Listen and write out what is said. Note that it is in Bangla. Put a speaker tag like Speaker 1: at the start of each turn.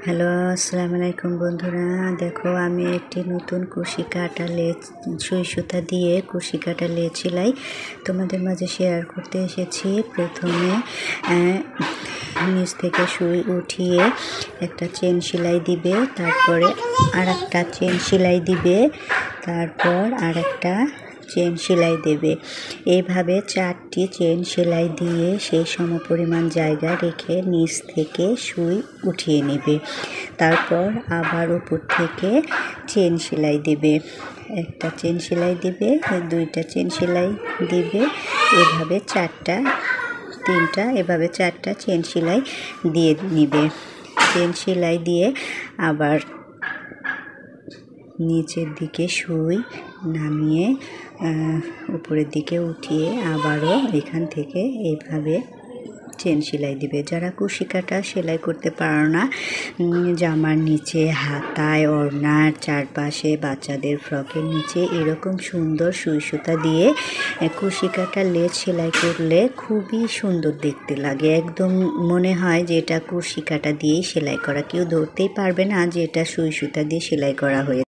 Speaker 1: হ্যালো, আসসালামু আলাইকুম বন্ধুরা। দেখো, আমি একটি নতুন কুশি কাটা সুই সুতা দিয়ে কুশি কাটা সেলাই তোমাদের মাঝে শেয়ার করতে এসেছি। প্রথমে নিচ থেকে সুই উঠিয়ে একটা চেন সেলাই দিবে, তারপরে আর একটা চেন সেলাই দিবে, তারপর আর একটা চেন সেলাই দেবে। এইভাবে 4টি চেন সেলাই দিয়ে সেই সমপরিমাণ জায়গা রেখে নিচ থেকে সুই উঠিয়ে নেবে। তারপর আবার উপর থেকে চেন সেলাই দেবে, একটা চেন সেলাই দিবে, 2টা চেন সেলাই দিবে, এভাবে 3টা এভাবে 4টা চেন সেলাই দিয়ে নিবে। চেন সেলাই দিয়ে আবার নিচের দিকে সুই নামিয়ে উপরের দিকে উঠিয়ে আবারও এখান থেকে এইভাবে চেন সেলাই দিবে। যারা কুশি কাটা সেলাই করতে পারো না, জামার নিচে, হাতায়, ওড়নার চারপাশে, বাচ্চাদের ফ্রকের নিচে এরকম সুন্দর সুই সুতা দিয়ে কুশি কাটা সেলাই করলে খুবই সুন্দর দেখতে লাগে। একদম মনে হয় যে এটা কুশি কাটা দিয়েই সেলাই করা, কেউ ধরতেই পারবে না যে এটা সুই সুতা দিয়ে সেলাই করা হয়েছে।